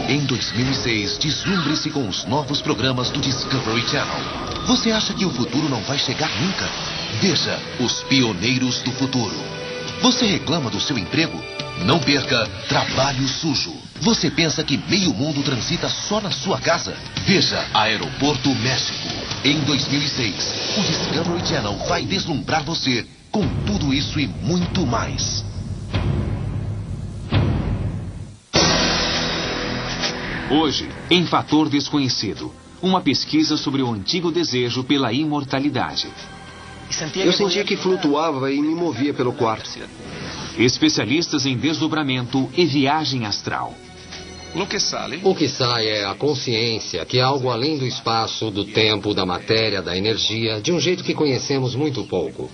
Em 2006, deslumbre-se com os novos programas do Discovery Channel. Você acha que o futuro não vai chegar nunca? Veja Os Pioneiros do Futuro. Você reclama do seu emprego? Não perca Trabalho Sujo. Você pensa que meio mundo transita só na sua casa? Veja Aeroporto México. Em 2006, o Discovery Channel vai deslumbrar você com tudo isso e muito mais. Hoje, em Fator Desconhecido, uma pesquisa sobre o antigo desejo pela imortalidade. Eu sentia que flutuava e me movia pelo quarto. Especialistas em desdobramento e viagem astral. O que sai é a consciência, que é algo além do espaço, do tempo, da matéria, da energia, de um jeito que conhecemos muito pouco.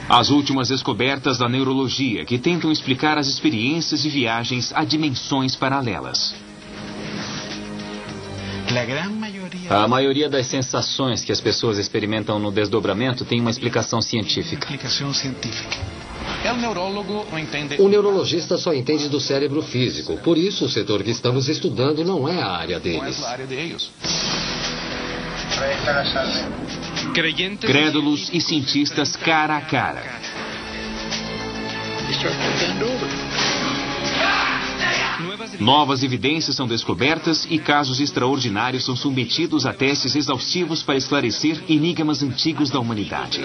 As últimas descobertas da neurologia que tentam explicar as experiências de viagens a dimensões paralelas. A maioria das sensações que as pessoas experimentam no desdobramento tem uma explicação científica. O neurologista só entende do cérebro físico, por isso o setor que estamos estudando não é a área deles. Crédulos e cientistas cara a cara. Novas evidências são descobertas e casos extraordinários são submetidos a testes exaustivos para esclarecer enigmas antigos da humanidade.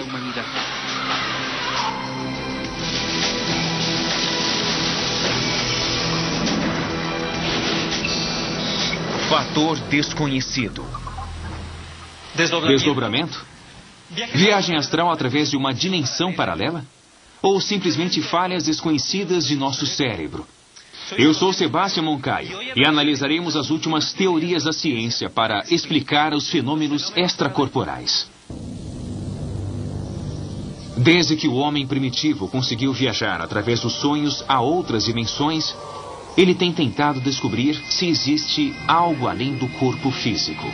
Fator Desconhecido. Desdobramento? Viagem astral através de uma dimensão paralela? Ou simplesmente falhas desconhecidas de nosso cérebro? Eu sou Sebastião Moncayo e analisaremos as últimas teorias da ciência para explicar os fenômenos extracorporais. Desde que o homem primitivo conseguiu viajar através dos sonhos a outras dimensões, ele tem tentado descobrir se existe algo além do corpo físico.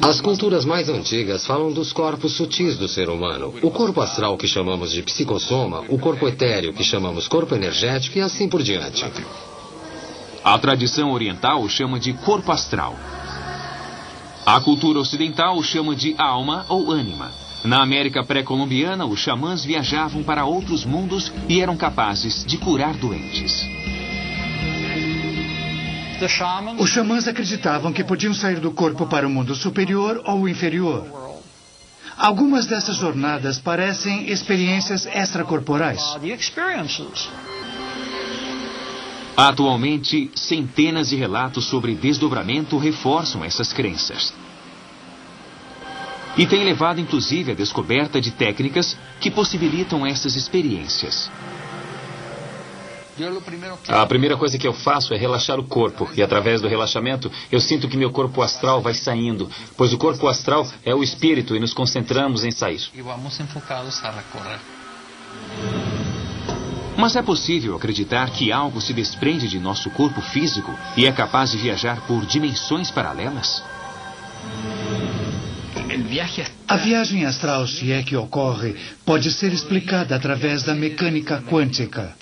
As culturas mais antigas falam dos corpos sutis do ser humano. O corpo astral, que chamamos de psicossoma, o corpo etéreo, que chamamos corpo energético, e assim por diante. A tradição oriental o chama de corpo astral. A cultura ocidental o chama de alma ou ânima. Na América pré-colombiana, os xamãs viajavam para outros mundos e eram capazes de curar doentes. Os xamãs acreditavam que podiam sair do corpo para o mundo superior ou inferior. Algumas dessas jornadas parecem experiências extracorporais. Atualmente, centenas de relatos sobre desdobramento reforçam essas crenças. E tem levado inclusive à descoberta de técnicas que possibilitam essas experiências. A primeira coisa que eu faço é relaxar o corpo, e através do relaxamento eu sinto que meu corpo astral vai saindo, pois o corpo astral é o espírito e nos concentramos em sair. Mas é possível acreditar que algo se desprende de nosso corpo físico e é capaz de viajar por dimensões paralelas? A viagem astral, se é que ocorre, pode ser explicada através da mecânica quântica.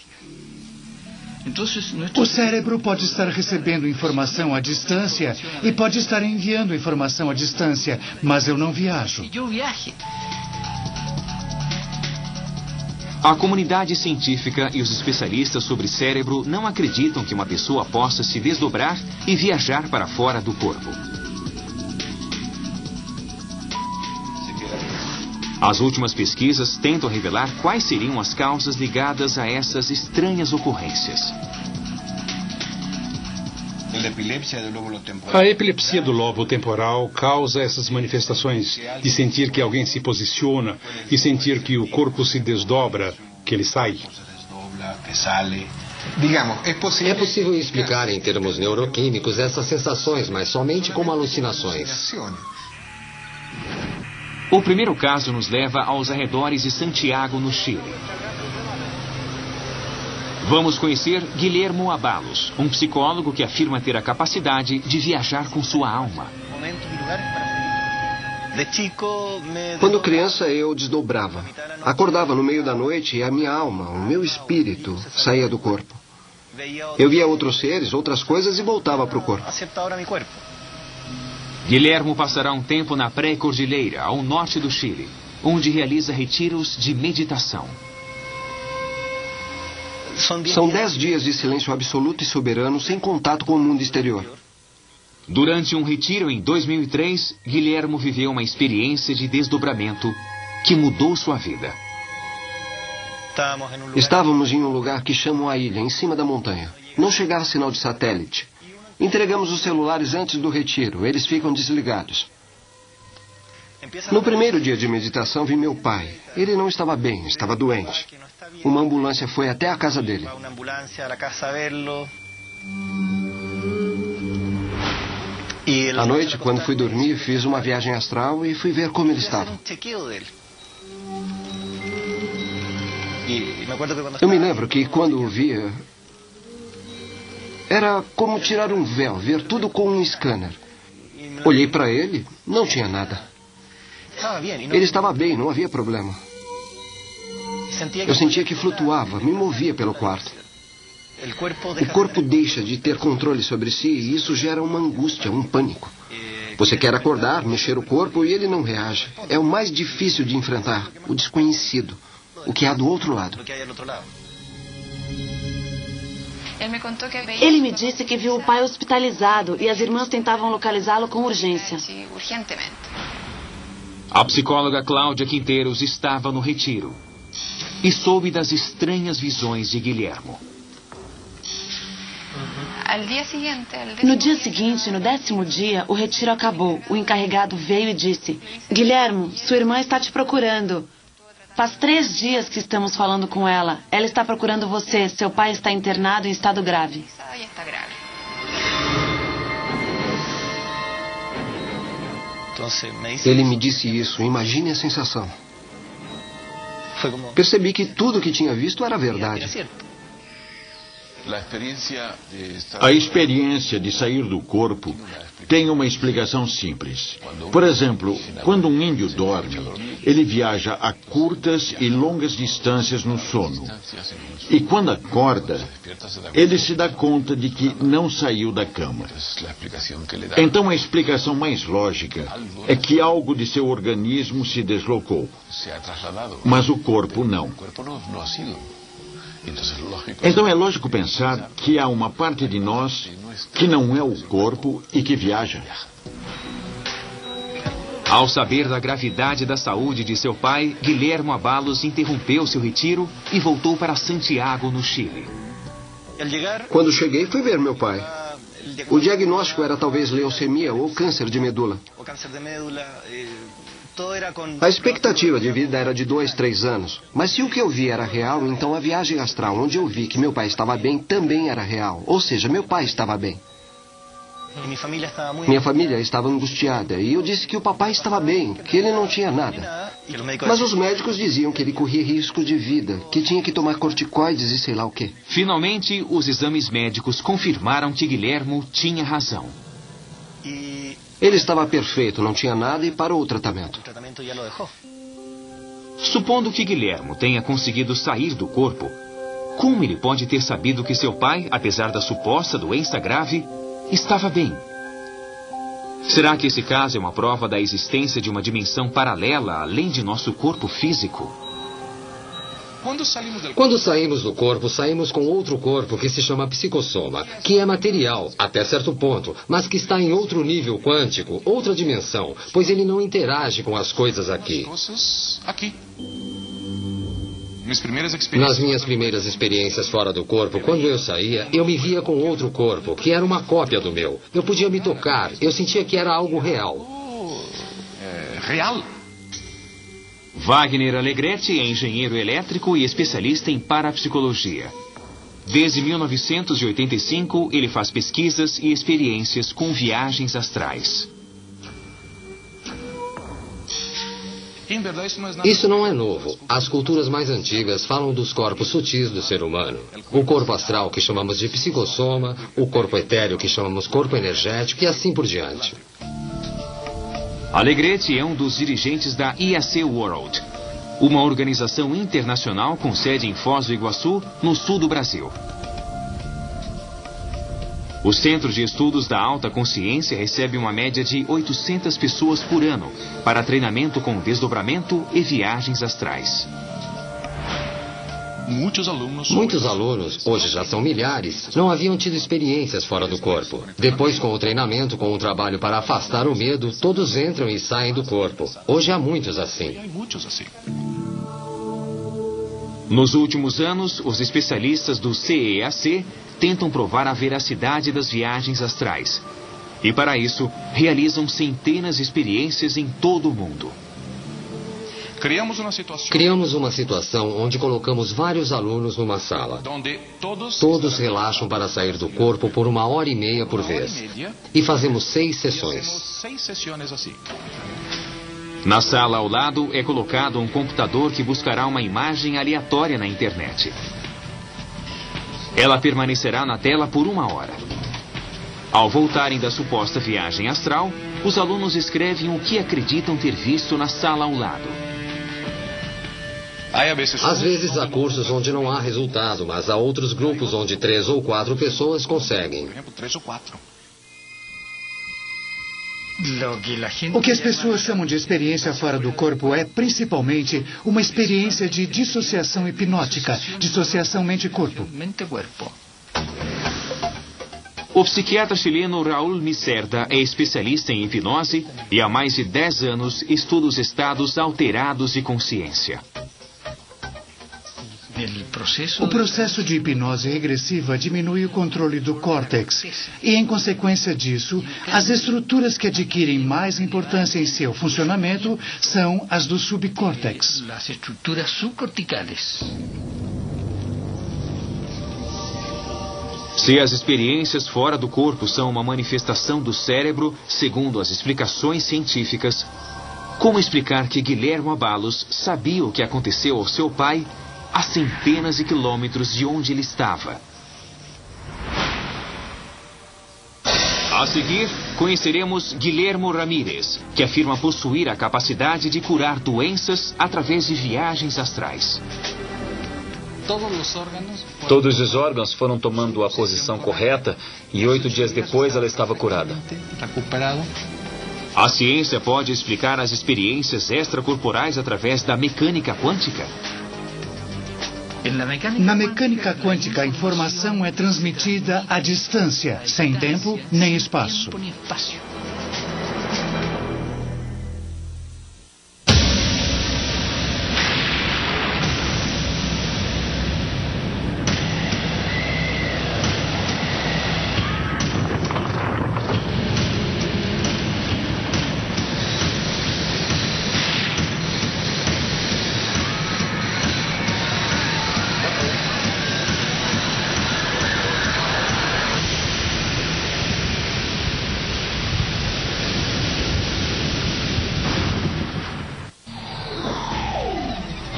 O cérebro pode estar recebendo informação à distância e pode estar enviando informação à distância, mas eu não viajo. A comunidade científica e os especialistas sobre cérebro não acreditam que uma pessoa possa se desdobrar e viajar para fora do corpo. As últimas pesquisas tentam revelar quais seriam as causas ligadas a essas estranhas ocorrências. A epilepsia do lobo temporal causa essas manifestações de sentir que alguém se posiciona e sentir que o corpo se desdobra, que ele sai. É possível explicar em termos neuroquímicos essas sensações, mas somente como alucinações. O primeiro caso nos leva aos arredores de Santiago, no Chile. Vamos conhecer Guilhermo Abalos, um psicólogo que afirma ter a capacidade de viajar com sua alma. Quando criança, eu desdobrava. Acordava no meio da noite e a minha alma, o meu espírito, saía do corpo. Eu via outros seres, outras coisas e voltava para o corpo. Guilhermo passará um tempo na pré-cordilheira, ao norte do Chile, onde realiza retiros de meditação. São 10 dias de silêncio absoluto e soberano, sem contato com o mundo exterior. Durante um retiro em 2003, Guilhermo viveu uma experiência de desdobramento que mudou sua vida. Estávamos em um lugar que chamam a ilha, em cima da montanha. Não chegava sinal de satélite. Entregamos os celulares antes do retiro. Eles ficam desligados. No primeiro dia de meditação, vi meu pai. Ele não estava bem, estava doente. Uma ambulância foi até a casa dele. À noite, quando fui dormir, fiz uma viagem astral e fui ver como ele estava. Eu me lembro que quando o via, era como tirar um véu, ver tudo com um scanner. Olhei para ele, não tinha nada. Ele estava bem, não havia problema. Eu sentia que flutuava, me movia pelo quarto. O corpo deixa de ter controle sobre si e isso gera uma angústia, um pânico. Você quer acordar, mexer o corpo e ele não reage. É o mais difícil de enfrentar, o desconhecido, o que há do outro lado. Ele me disse que viu o pai hospitalizado e as irmãs tentavam localizá-lo com urgência. A psicóloga Cláudia Quinteiros estava no retiro e soube das estranhas visões de Guilhermo. No dia seguinte, no 10º dia, o retiro acabou. O encarregado veio e disse: Guilhermo, sua irmã está te procurando. Faz 3 dias que estamos falando com ela. Ela está procurando você. Seu pai está internado em estado grave. Ele me disse isso. Imagine a sensação. Percebi que tudo o que tinha visto era verdade. A experiência de sair do corpo tem uma explicação simples. Por exemplo, quando um índio dorme, ele viaja a curtas e longas distâncias no sono. E quando acorda, ele se dá conta de que não saiu da cama. Então a explicação mais lógica é que algo de seu organismo se deslocou, mas o corpo não. Então é lógico pensar que há uma parte de nós que não é o corpo e que viaja. Ao saber da gravidade da saúde de seu pai, Guilhermo Abalos interrompeu seu retiro e voltou para Santiago, no Chile. Quando cheguei, fui ver meu pai. O diagnóstico era talvez leucemia ou câncer de medula. A expectativa de vida era de 2, 3 anos. Mas se o que eu vi era real, então a viagem astral onde eu vi que meu pai estava bem também era real. Ou seja, meu pai estava bem. Minha família estava angustiada e eu disse que o papai estava bem, que ele não tinha nada. Mas os médicos diziam que ele corria risco de vida, que tinha que tomar corticoides e sei lá o quê. Finalmente, os exames médicos confirmaram que Guilhermo tinha razão. Ele estava perfeito, não tinha nada e parou o tratamento. Supondo que Guilhermo tenha conseguido sair do corpo, como ele pode ter sabido que seu pai, apesar da suposta doença grave, estava bem? Será que esse caso é uma prova da existência de uma dimensão paralela além de nosso corpo físico? Quando saímos do corpo, saímos com outro corpo que se chama psicossoma, que é material, até certo ponto, mas que está em outro nível quântico, outra dimensão, pois ele não interage com as coisas aqui. Nas minhas primeiras experiências fora do corpo, quando eu saía, eu me via com outro corpo, que era uma cópia do meu. Eu podia me tocar, eu sentia que era algo real. Real? Wagner Alegretti é engenheiro elétrico e especialista em parapsicologia. Desde 1985, ele faz pesquisas e experiências com viagens astrais. Isso não é novo. As culturas mais antigas falam dos corpos sutis do ser humano. O corpo astral, que chamamos de psicossoma, o corpo etéreo, que chamamos corpo energético, e assim por diante. Alegretti é um dos dirigentes da IAC World, uma organização internacional com sede em Foz do Iguaçu, no sul do Brasil. O Centro de Estudos da Alta Consciência recebe uma média de 800 pessoas por ano para treinamento com desdobramento e viagens astrais. Muitos alunos, hoje já são milhares, não haviam tido experiências fora do corpo. Depois, com o treinamento, com o trabalho para afastar o medo, todos entram e saem do corpo. Hoje há muitos assim. Nos últimos anos, os especialistas do CEAC tentam provar a veracidade das viagens astrais. E para isso, realizam centenas de experiências em todo o mundo. Criamos uma situação onde colocamos vários alunos numa sala. Todos relaxam para sair do corpo por 1h30 por vez. E fazemos 6 sessões. Na sala ao lado é colocado um computador que buscará uma imagem aleatória na internet. Ela permanecerá na tela por 1 hora. Ao voltarem da suposta viagem astral, os alunos escrevem o que acreditam ter visto na sala ao lado. Às vezes há cursos onde não há resultado, mas há outros grupos onde 3 ou 4 pessoas conseguem. O que as pessoas chamam de experiência fora do corpo é, principalmente, uma experiência de dissociação hipnótica, dissociação mente-corpo. O psiquiatra chileno Raul Micerda é especialista em hipnose e há mais de 10 anos estuda os estados alterados de consciência. O processo de hipnose regressiva diminui o controle do córtex e, em consequência disso, as estruturas que adquirem mais importância em seu funcionamento são as do subcórtex. Se as experiências fora do corpo são uma manifestação do cérebro, segundo as explicações científicas, como explicar que Guilherme Abalos sabia o que aconteceu ao seu pai a centenas de quilômetros de onde ele estava? A seguir, conheceremos Guilherme Ramírez, que afirma possuir a capacidade de curar doenças através de viagens astrais. Todos os órgãos foram tomando a posição correta e 8 dias depois ela estava curada. A ciência pode explicar as experiências extracorporais através da mecânica quântica? Na mecânica quântica, a informação é transmitida à distância, sem tempo nem espaço.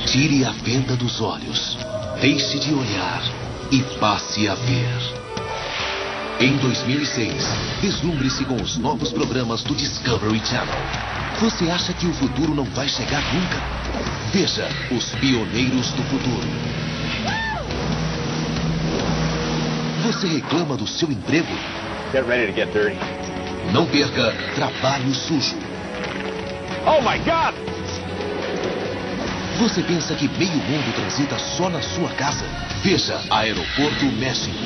Tire a venda dos olhos, deixe de olhar e passe a ver. Em 2006, deslumbre-se com os novos programas do Discovery Channel. Você acha que o futuro não vai chegar nunca? Veja Os Pioneiros do Futuro. Você reclama do seu emprego? Get ready to get dirty. Não perca Trabalho Sujo. Oh my God! Você pensa que meio mundo transita só na sua casa? Veja Aeroporto México.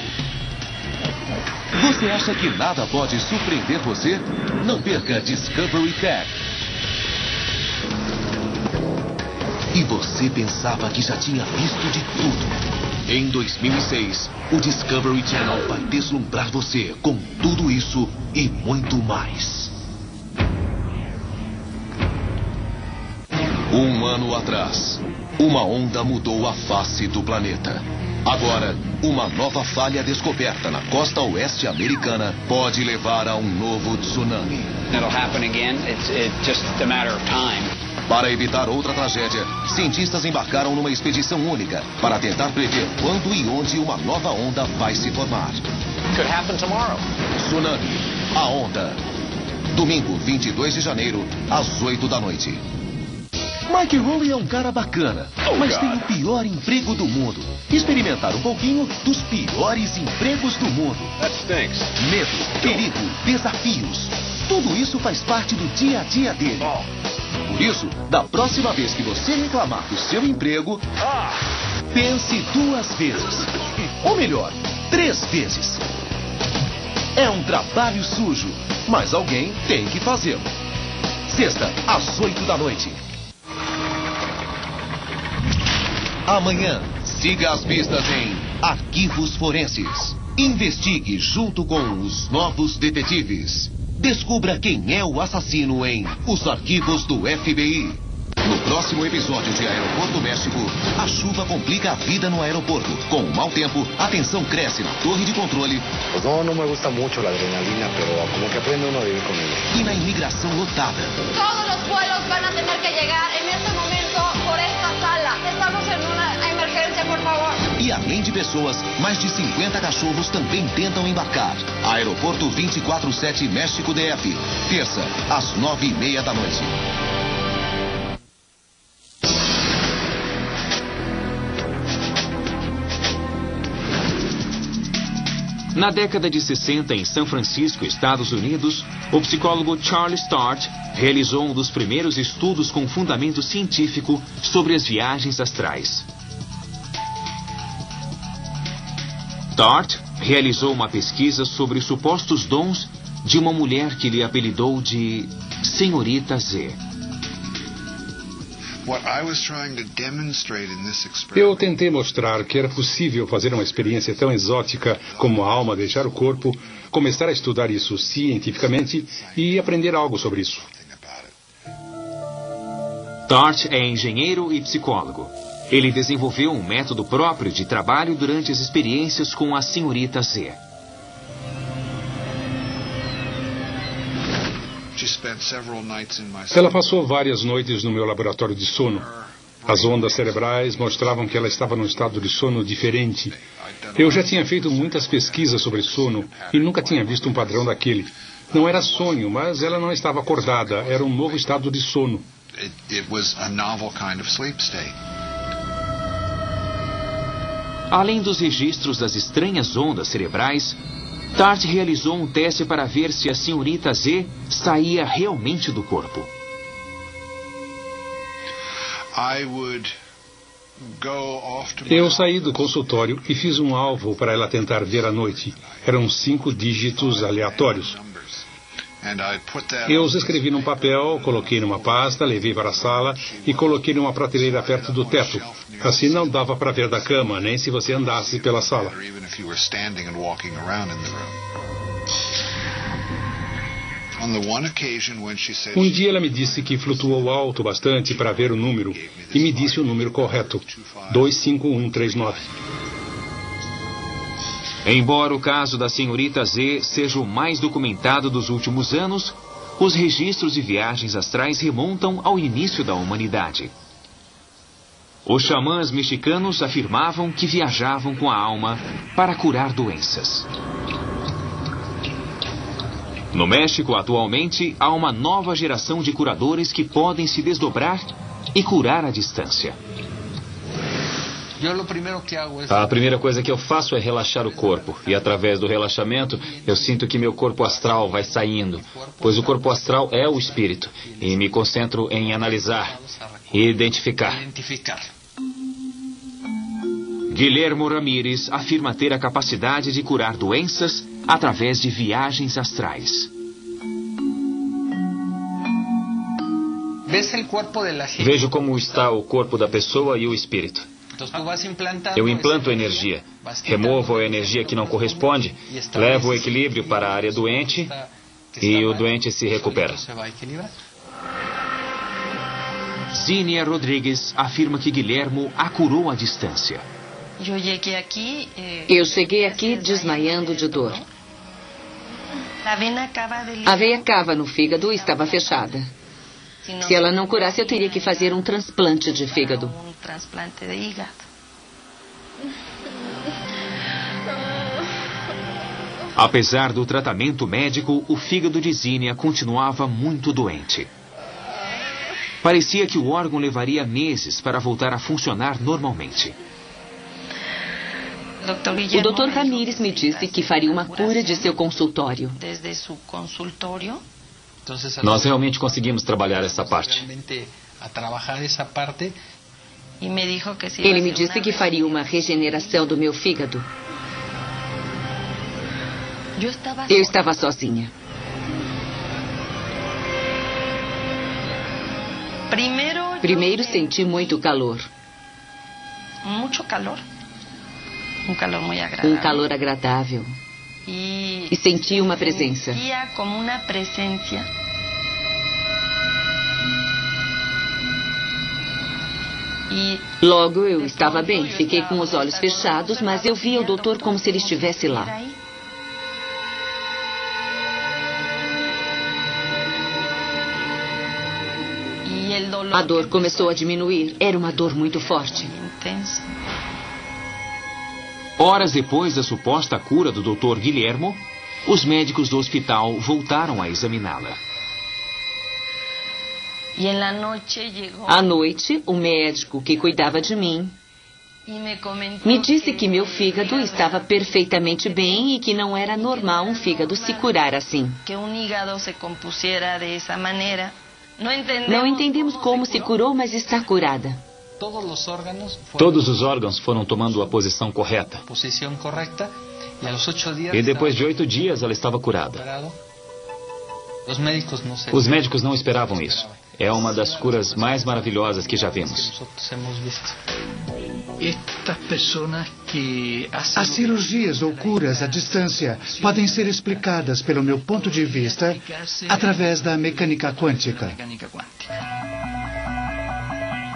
Você acha que nada pode surpreender você? Não perca Discovery Tech. E você pensava que já tinha visto de tudo. Em 2006, o Discovery Channel vai deslumbrar você com tudo isso e muito mais. Um ano atrás, uma onda mudou a face do planeta. Agora, uma nova falha descoberta na costa oeste americana pode levar a um novo tsunami. It'll happen again. It's just a matter of time. Para evitar outra tragédia, cientistas embarcaram numa expedição única para tentar prever quando e onde uma nova onda vai se formar. Could happen tomorrow. Tsunami, a onda. Domingo, 22 de janeiro, às 8 da noite. Mike Rowley é um cara bacana, mas tem o pior emprego do mundo. Experimentar um pouquinho dos piores empregos do mundo. Medo, perigo, desafios. Tudo isso faz parte do dia a dia dele. Por isso, da próxima vez que você reclamar do seu emprego, pense 2 vezes. Ou melhor, 3 vezes. É um trabalho sujo, mas alguém tem que fazê-lo. Sexta, às 8 da noite. Amanhã, siga as pistas em Arquivos Forenses. Investigue junto com os novos detetives. Descubra quem é o assassino em Os Arquivos do FBI. No próximo episódio de Aeroporto México, a chuva complica a vida no aeroporto. Com o mau tempo, a tensão cresce na torre de controle. No me gusta mucho la adrenalina, pero como que aprende uno a vivir con ella. E na imigração lotada. Todos los vuelos van a tener que llegar en este momento por esta sala. Estamos en una emergencia, por favor. E além de pessoas, mais de 50 cachorros também tentam embarcar. Aeroporto 24/7 México DF. Terça, às 9:30 da noite. Na década de 60, em São Francisco, Estados Unidos, o psicólogo Charles Start realizou um dos primeiros estudos com fundamento científico sobre as viagens astrais. Start realizou uma pesquisa sobre os supostos dons de uma mulher que ele apelidou de Senhorita Z. Eu tentei mostrar que era possível fazer uma experiência tão exótica como a alma deixar o corpo, começar a estudar isso cientificamente e aprender algo sobre isso. Start é engenheiro e psicólogo. Ele desenvolveu um método próprio de trabalho durante as experiências com a Senhorita Z. Ela passou várias noites no meu laboratório de sono. As ondas cerebrais mostravam que ela estava num estado de sono diferente. Eu já tinha feito muitas pesquisas sobre sono e nunca tinha visto um padrão daquele. Não era sonho, mas ela não estava acordada. Era um novo estado de sono. Além dos registros das estranhas ondas cerebrais, Start realizou um teste para ver se a Senhorita Z saía realmente do corpo. Eu saí do consultório e fiz um alvo para ela tentar ver à noite. Eram 5 dígitos aleatórios. Eu os escrevi num papel, coloquei numa pasta, levei para a sala e coloquei numa prateleira perto do teto. Assim não dava para ver da cama, nem se você andasse pela sala. Um dia ela me disse que flutuou alto bastante para ver o número e me disse o número correto, 25139. Embora o caso da Senhorita Z seja o mais documentado dos últimos anos, os registros de viagens astrais remontam ao início da humanidade. Os xamãs mexicanos afirmavam que viajavam com a alma para curar doenças. No México, atualmente, há uma nova geração de curadores que podem se desdobrar e curar à distância. A primeira coisa que eu faço é relaxar o corpo. E através do relaxamento, eu sinto que meu corpo astral vai saindo. Pois o corpo astral é o espírito. E me concentro em analisar e identificar. Guilhermo Ramírez afirma ter a capacidade de curar doenças através de viagens astrais. Vejo como está o corpo da pessoa e o espírito. Eu implanto energia, removo a energia que não corresponde, levo o equilíbrio para a área doente e o doente se recupera. Zínia Rodrigues afirma que Guilhermo a curou à distância. Eu cheguei aqui desmaiando de dor. A veia cava no fígado estava fechada. Se ela não curasse, eu teria que fazer um transplante de fígado. Apesar do tratamento médico, o fígado de Zínia continuava muito doente. Parecia que o órgão levaria meses para voltar a funcionar normalmente. O Dr. Ramírez me disse que faria uma cura de seu consultório. Nós realmente conseguimos trabalhar essa parte. Ele me disse que faria uma regeneração do meu fígado. Eu estava sozinha. Primeiro senti muito calor. Um calor agradável. E senti uma presença. Logo eu estava bem. Fiquei com os olhos fechados, mas eu via o doutor como se ele estivesse lá. A dor começou a diminuir. Era uma dor muito forte. Horas depois da suposta cura do Dr. Guilhermo, os médicos do hospital voltaram a examiná-la. À noite, o médico que cuidava de mim me disse que meu fígado estava perfeitamente bem e que não era normal um fígado se curar assim. Não entendemos como se curou, mas está curada. Todos os órgãos foram tomando a posição correta. E depois de 8 dias ela estava curada. Os médicos não esperavam isso. É uma das curas mais maravilhosas que já vimos. As cirurgias ou curas à distância podem ser explicadas, pelo meu ponto de vista, através da mecânica quântica.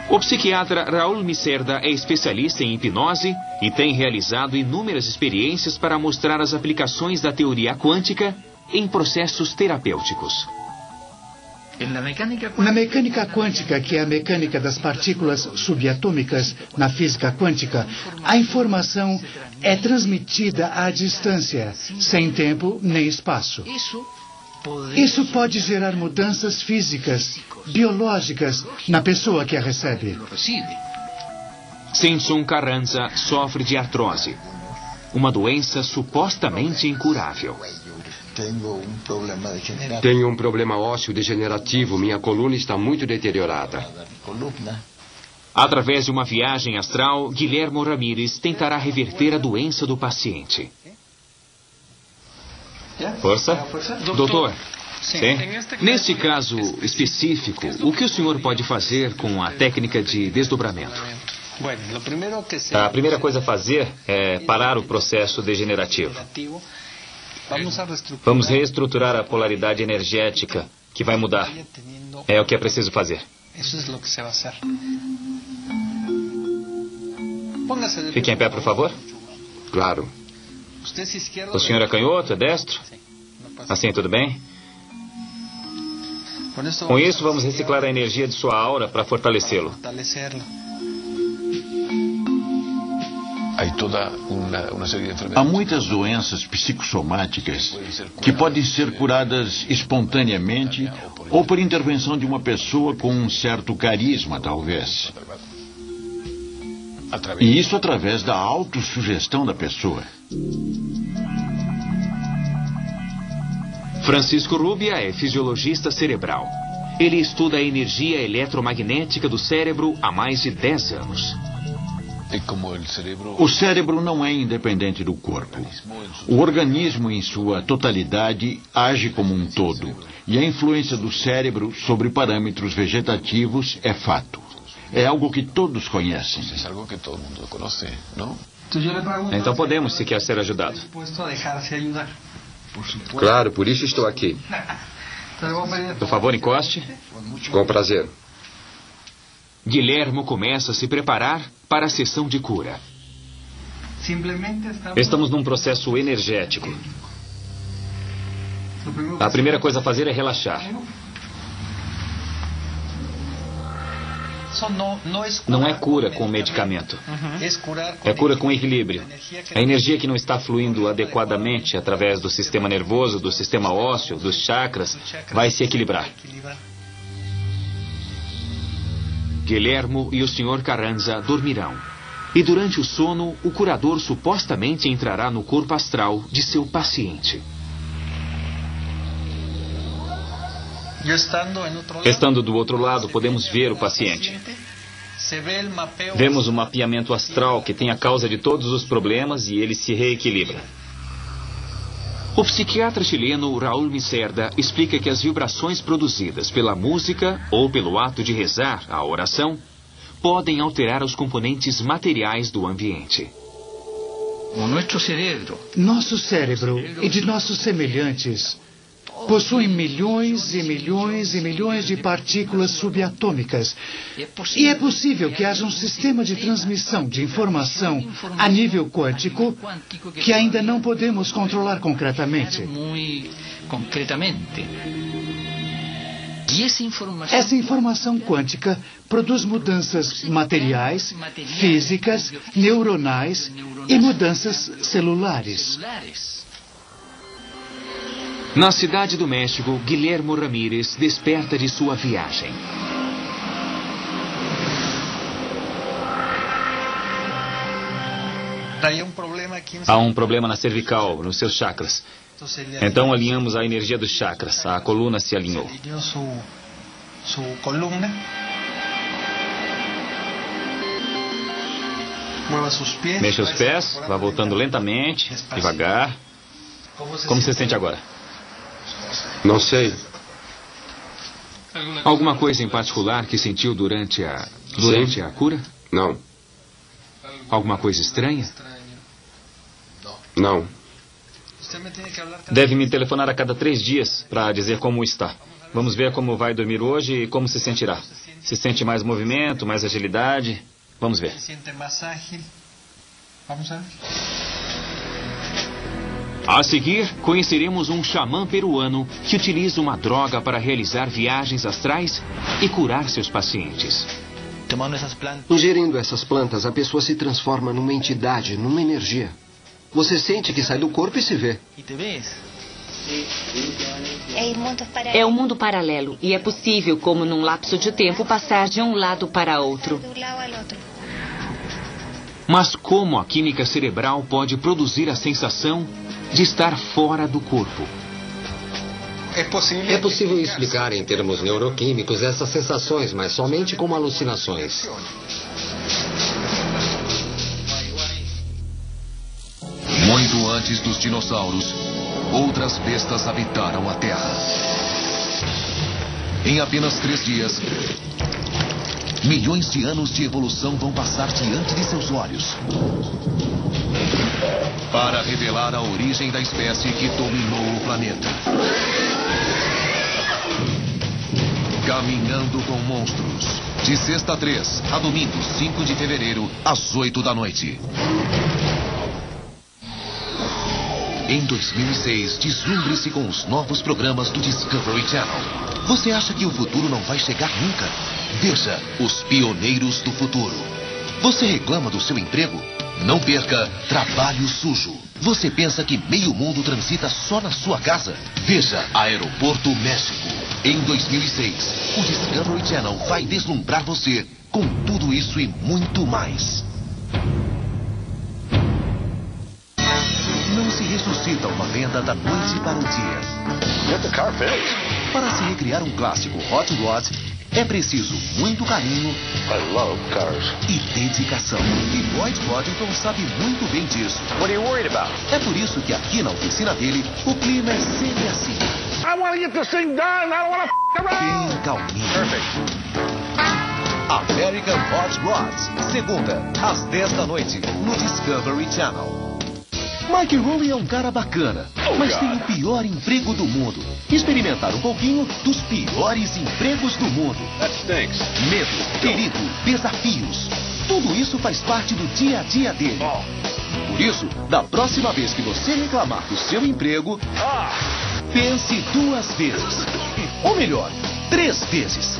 O psiquiatra Raul Micerda é especialista em hipnose e tem realizado inúmeras experiências para mostrar as aplicações da teoria quântica em processos terapêuticos. Na mecânica quântica, que é a mecânica das partículas subatômicas na física quântica, a informação é transmitida à distância, sem tempo nem espaço. Isso pode gerar mudanças físicas, biológicas, na pessoa que a recebe. Simpson Carranza sofre de artrose, uma doença supostamente incurável. Tenho um problema ósseo degenerativo. Minha coluna está muito deteriorada. Através de uma viagem astral, Guilhermo Ramírez tentará reverter a doença do paciente. Força? Doutor, sim? Neste caso específico, o que o senhor pode fazer com a técnica de desdobramento? A primeira coisa a fazer é parar o processo degenerativo. Vamos reestruturar a polaridade energética, que vai mudar. É o que é preciso fazer. Fique em pé, por favor. Claro. O senhor é canhoto, é destro? Assim, tudo bem? Com isso, vamos reciclar a energia de sua aura para fortalecê-lo. Há muitas doenças psicossomáticas que podem ser curadas espontaneamente ou por intervenção de uma pessoa com um certo carisma, talvez. E isso através da autossugestão da pessoa. Francisco Rubia é fisiologista cerebral. Ele estuda a energia eletromagnética do cérebro há mais de 10 anos. O cérebro não é independente do corpo. O organismo, em sua totalidade, age como um todo. E a influência do cérebro sobre parâmetros vegetativos é fato. É algo que todos conhecem. Então podemos, se quer ser ajudado. Claro, por isso estou aqui. Por favor, encoste. Com prazer. Guilhermo começa a se preparar para a sessão de cura. Estamos num processo energético. A primeira coisa a fazer é relaxar. Não é cura com medicamento. É cura com equilíbrio. A energia que não está fluindo adequadamente através do sistema nervoso, do sistema ósseo, dos chakras, vai se equilibrar. Guilhermo e o Sr. Carranza dormirão. E durante o sono, o curador supostamente entrará no corpo astral de seu paciente. Estando do outro lado, podemos ver o paciente. Vemos o mapeamento astral que tem a causa de todos os problemas e ele se reequilibra. O psiquiatra chileno Raul Micerda explica que as vibrações produzidas pela música ou pelo ato de rezar a oração podem alterar os componentes materiais do ambiente. Nosso cérebro e de nossos semelhantes possuem milhões e milhões e milhões de partículas subatômicas. E é possível que haja um sistema de transmissão de informação a nível quântico que ainda não podemos controlar concretamente. Essa informação quântica produz mudanças materiais, físicas, neuronais e mudanças celulares. Na cidade do México, Guilhermo Ramírez desperta de sua viagem. Há um problema na cervical, nos seus chakras. Então alinhamos a energia dos chakras. A coluna se alinhou. Mexa os pés, vá voltando lentamente, devagar. Como você se sente agora? Não sei. Alguma coisa em particular que sentiu durante a cura? Não. Alguma coisa estranha? Não. Deve me telefonar a cada 3 dias para dizer como está. Vamos ver como vai dormir hoje e como se sentirá. Se sente mais movimento, mais agilidade? Vamos ver. A seguir, conheceremos um xamã peruano que utiliza uma droga para realizar viagens astrais e curar seus pacientes. Ingerindo essas plantas, a pessoa se transforma numa entidade, numa energia. Você sente que sai do corpo e se vê. É um mundo paralelo e é possível, como num lapso de tempo, passar de um lado para outro. Mas como a química cerebral pode produzir a sensação de estar fora do corpo? É possível explicar em termos neuroquímicos essas sensações, mas somente como alucinações. Muito antes dos dinossauros, outras bestas habitaram a Terra. Em apenas 3 dias, milhões de anos de evolução vão passar diante de seus olhos para revelar a origem da espécie que dominou o planeta. Caminhando com Monstros, de sexta a 3, a domingo 5 de fevereiro, às 8 da noite. Em 2006, deslumbre-se com os novos programas do Discovery Channel. Você acha que o futuro não vai chegar nunca? Veja Os Pioneiros do Futuro. Você reclama do seu emprego? Não perca Trabalho Sujo. Você pensa que meio mundo transita só na sua casa? Veja Aeroporto México. Em 2006, o Discovery Channel vai deslumbrar você com tudo isso e muito mais. Não se ressuscita uma lenda da noite para o dia. Para se recriar um clássico Hot Rod, é preciso muito carinho e dedicação. E Lloyd Boddington sabe muito bem disso. É por isso que aqui na oficina dele, o clima é sempre assim. Bem calminho. American Hot Rods, segunda, às 10 da noite, no Discovery Channel. Mike Rowe é um cara bacana, mas tem o pior emprego do mundo. Experimentar um pouquinho dos piores empregos do mundo. Medo, perigo, desafios. Tudo isso faz parte do dia a dia dele. Por isso, da próxima vez que você reclamar do seu emprego, pense 2 vezes. Ou melhor, 3 vezes.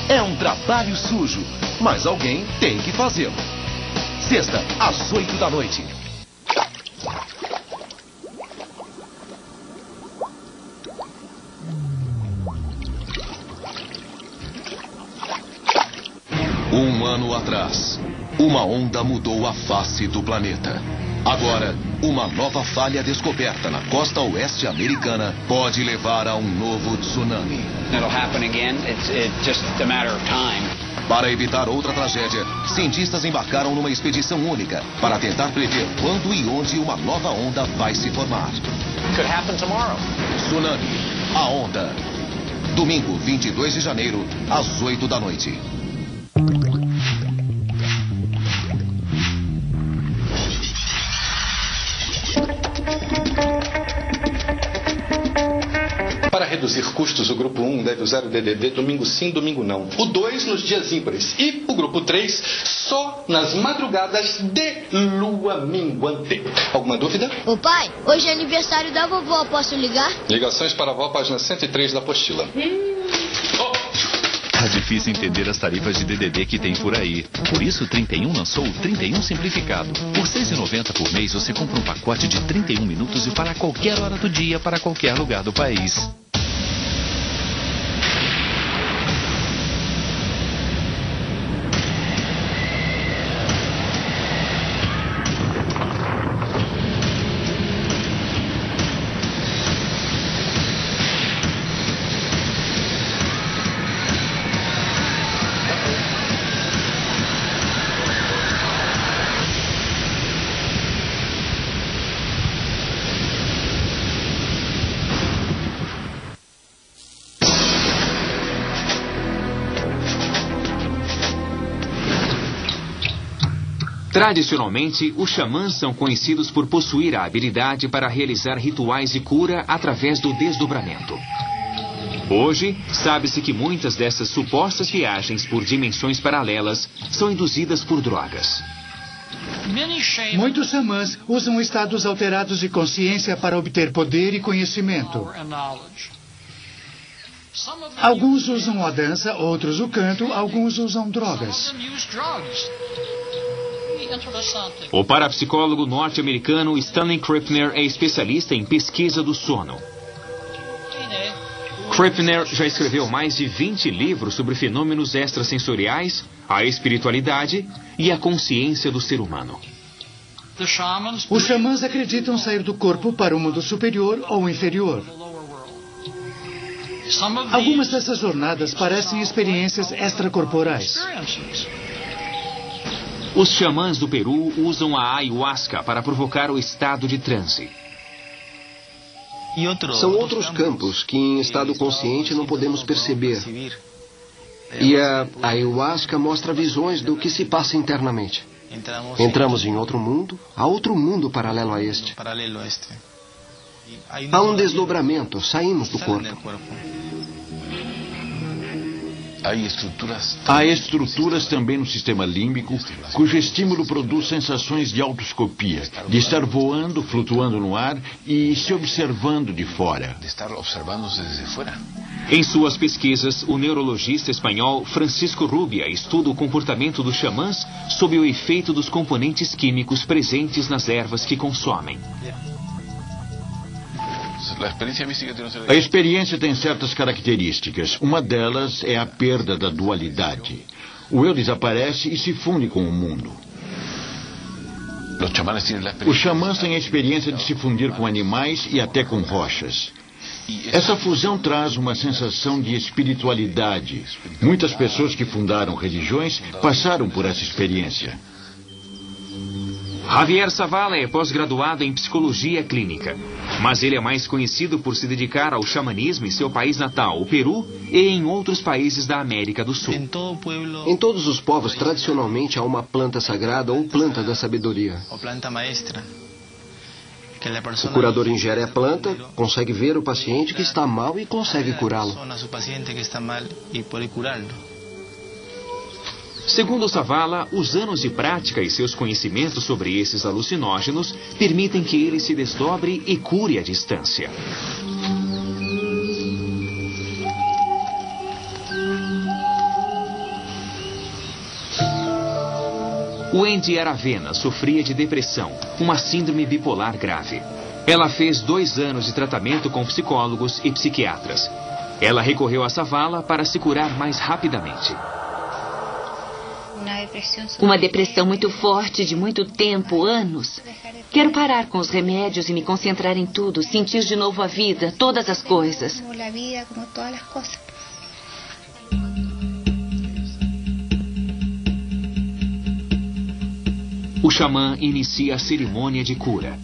É um trabalho sujo, mas alguém tem que fazê-lo. Sexta, às 8 da noite. Um ano atrás, uma onda mudou a face do planeta. Agora, uma nova falha descoberta na costa oeste americana pode levar a um novo tsunami. It'll happen again. It's just a matter of time. Para evitar outra tragédia, cientistas embarcaram numa expedição única para tentar prever quando e onde uma nova onda vai se formar. Could happen tomorrow. Tsunami, a onda. Domingo, 22 de janeiro, às 8 da noite. Para reduzir custos, o grupo 1 deve usar o DDD domingo sim, domingo não. O 2 nos dias ímpares. E o grupo 3 só nas madrugadas de lua minguante. Alguma dúvida? Ô pai, hoje é aniversário da vovó, posso ligar? Ligações para a avó, página 103 da apostila. Tá difícil entender as tarifas de DDD que tem por aí. Por isso, o 31 lançou o 31 Simplificado. Por R$ 6,90 por mês, você compra um pacote de 31 minutos e para qualquer hora do dia, para qualquer lugar do país. Tradicionalmente, os xamãs são conhecidos por possuir a habilidade para realizar rituais de cura através do desdobramento. Hoje, sabe-se que muitas dessas supostas viagens por dimensões paralelas são induzidas por drogas. Muitos xamãs usam estados alterados de consciência para obter poder e conhecimento. Alguns usam a dança, outros o canto, alguns usam drogas. O parapsicólogo norte-americano Stanley Krippner é especialista em pesquisa do sono. Krippner já escreveu mais de 20 livros sobre fenômenos extrasensoriais, a espiritualidade e a consciência do ser humano. Os xamãs acreditam sair do corpo para o mundo superior ou inferior. Algumas dessas jornadas parecem experiências extracorporais. Os xamãs do Peru usam a ayahuasca para provocar o estado de transe. São outros campos que em estado consciente não podemos perceber. E a ayahuasca mostra visões do que se passa internamente. Entramos em outro mundo, há outro mundo paralelo a este. Há um desdobramento, saímos do corpo. Há estruturas também no sistema límbico, cujo estímulo produz sensações de autoscopia, de estar voando, flutuando no ar e se observando de fora. Em suas pesquisas, o neurologista espanhol Francisco Rubia estuda o comportamento dos xamãs sob o efeito dos componentes químicos presentes nas ervas que consomem. A experiência tem certas características. Uma delas é a perda da dualidade. O eu desaparece e se funde com o mundo. Os xamãs têm a experiência de se fundir com animais e até com rochas. Essa fusão traz uma sensação de espiritualidade. Muitas pessoas que fundaram religiões passaram por essa experiência. Javier Zavala é pós-graduado em psicologia clínica, mas ele é mais conhecido por se dedicar ao xamanismo em seu país natal, o Peru, e em outros países da América do Sul. Em todos os povos, tradicionalmente, há uma planta sagrada ou planta da sabedoria. O curador ingere a planta, consegue ver o paciente que está mal e consegue curá-lo. Segundo Zavala, os anos de prática e seus conhecimentos sobre esses alucinógenos permitem que ele se desdobre e cure à distância. Wendy Aravena sofria de depressão, uma síndrome bipolar grave. Ela fez 2 anos de tratamento com psicólogos e psiquiatras. Ela recorreu a Zavala para se curar mais rapidamente. Uma depressão muito forte de muito tempo, anos. Quero parar com os remédios e me concentrar em tudo, sentir de novo a vida, todas as coisas. O xamã inicia a cerimônia de cura.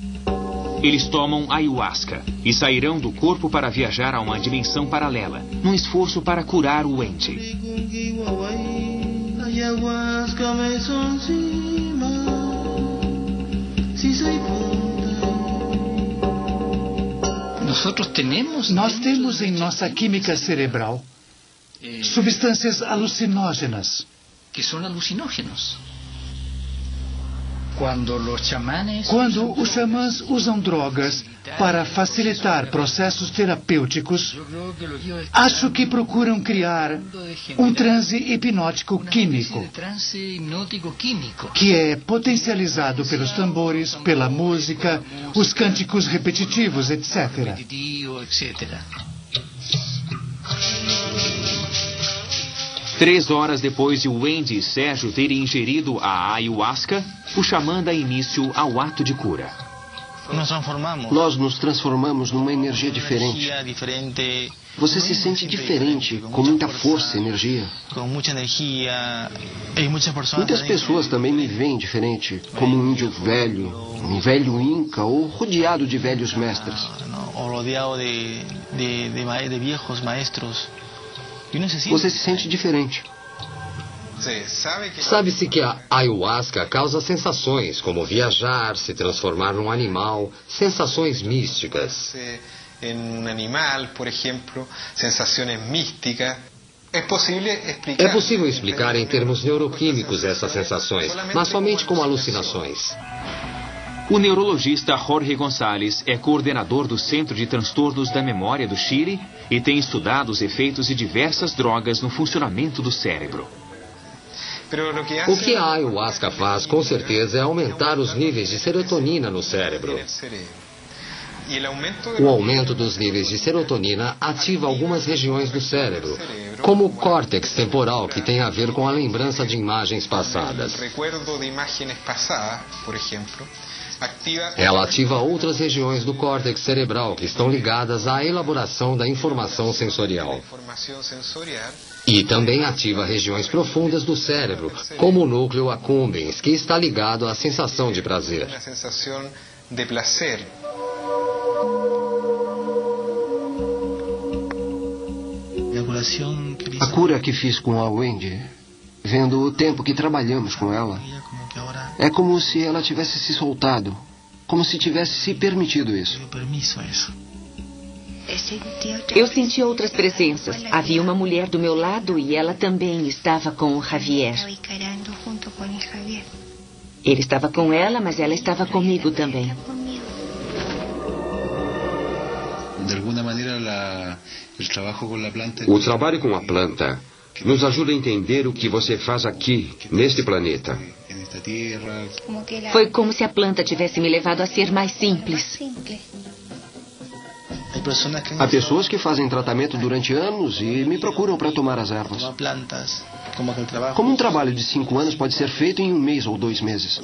Eles tomam ayahuasca e sairão do corpo para viajar a uma dimensão paralela, num esforço para curar o Wendy. Nós temos em nossa química cerebral substâncias alucinógenas. Que são alucinógenos. Quando os xamãs usam drogas para facilitar processos terapêuticos, acho que procuram criar um transe hipnótico químico, que é potencializado pelos tambores, pela música, os cânticos repetitivos, etc. 3 horas depois de Wendy e Sérgio terem ingerido a ayahuasca, o xamã dá início ao ato de cura. Nós nos transformamos numa energia diferente. Você se sente diferente, com muita força e energia. Muitas pessoas também me veem diferente, como um índio velho, um velho inca ou rodeado de velhos mestres. Você se sente diferente. Sabe-se que a ayahuasca causa sensações, como viajar, se transformar num animal, sensações místicas. Em um animal, por exemplo, sensações místicas. É possível explicar em termos neuroquímicos essas sensações, mas somente com alucinações. O neurologista Jorge González é coordenador do Centro de Transtornos da Memória do Chile e tem estudado os efeitos de diversas drogas no funcionamento do cérebro. O que a ayahuasca faz, com certeza, é aumentar os níveis de serotonina no cérebro. O aumento dos níveis de serotonina ativa algumas regiões do cérebro, como o córtex temporal, que tem a ver com a lembrança de imagens passadas. Ela ativa outras regiões do córtex cerebral que estão ligadas à elaboração da informação sensorial. E também ativa regiões profundas do cérebro, como o núcleo accumbens, que está ligado à sensação de prazer. A cura que fiz com a Wendy, vendo o tempo que trabalhamos com ela, é como se ela tivesse se soltado, como se tivesse se permitido isso. Eu senti outras presenças. Havia uma mulher do meu lado e ela também estava com o Javier. Ele estava com ela, mas ela estava comigo também. O trabalho com a planta nos ajuda a entender o que você faz aqui, neste planeta. Foi como se a planta tivesse me levado a ser mais simples. Há pessoas que fazem tratamento durante anos e me procuram para tomar as ervas. Como um trabalho de 5 anos pode ser feito em 1 mês ou 2 meses.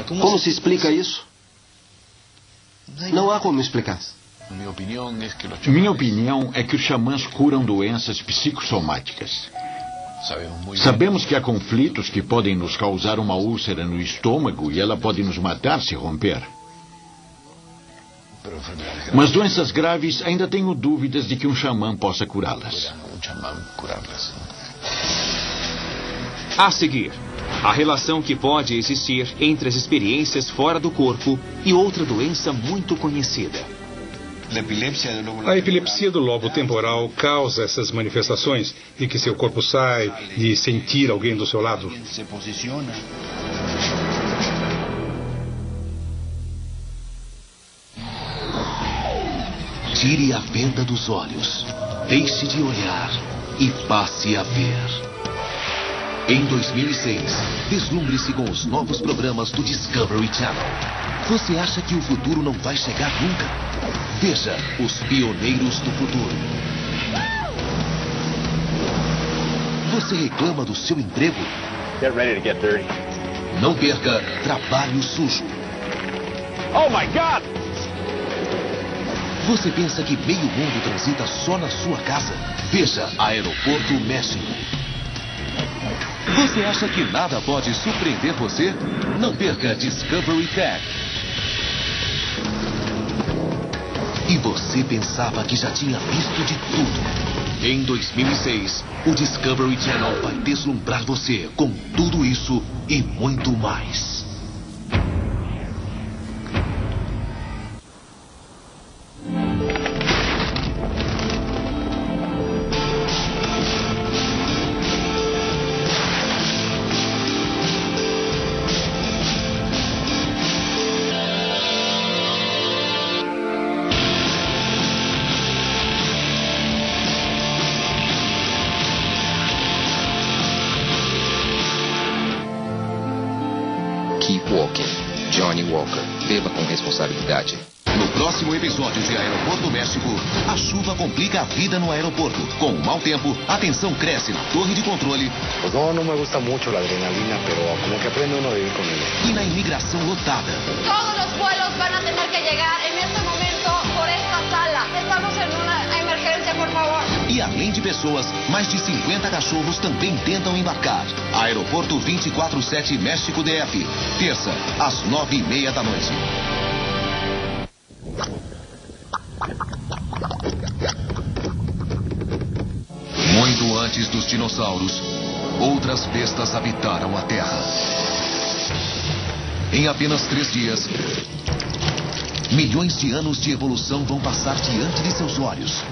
Como se explica isso? Não há como explicar. Minha opinião é que os xamãs curam doenças psicossomáticas. Sabemos que há conflitos que podem nos causar uma úlcera no estômago e ela pode nos matar se romper. Mas doenças graves ainda tenho dúvidas de que um xamã possa curá-las. A seguir, a relação que pode existir entre as experiências fora do corpo e outra doença muito conhecida. A epilepsia do lobo temporal causa essas manifestações de que seu corpo sai, de sentir alguém do seu lado. Tire a venda dos olhos, deixe de olhar e passe a ver. Em 2006, deslumbre-se com os novos programas do Discovery Channel. Você acha que o futuro não vai chegar nunca? Veja Os Pioneiros do Futuro. Você reclama do seu emprego? Get ready to get dirty. Não perca Trabalho Sujo. Oh my God! Você pensa que meio mundo transita só na sua casa? Veja Aeroporto México. Você acha que nada pode surpreender você? Não perca Discovery Tag. E você pensava que já tinha visto de tudo. Em 2006, o Discovery Channel vai deslumbrar você com tudo isso e muito mais. Keep walking. Johnny Walker. Beba com responsabilidade. No próximo episódio de Aeroporto México, a chuva complica a vida no aeroporto. Com o mau tempo, a tensão cresce na torre de controle. Pues no me gusta mucho la adrenalina, pero como que aprende uno a vivir con ella. E na imigração lotada. Todos los vuelos van a tener que llegar en este momento por esta sala. Estamos en una emergencia, por favor. E além de pessoas, mais de 50 cachorros também tentam embarcar. Aeroporto 24/7 México DF. Terça, às 9:30 da noite. Muito antes dos dinossauros, outras bestas habitaram a Terra. Em apenas 3 dias, milhões de anos de evolução vão passar diante de seus olhos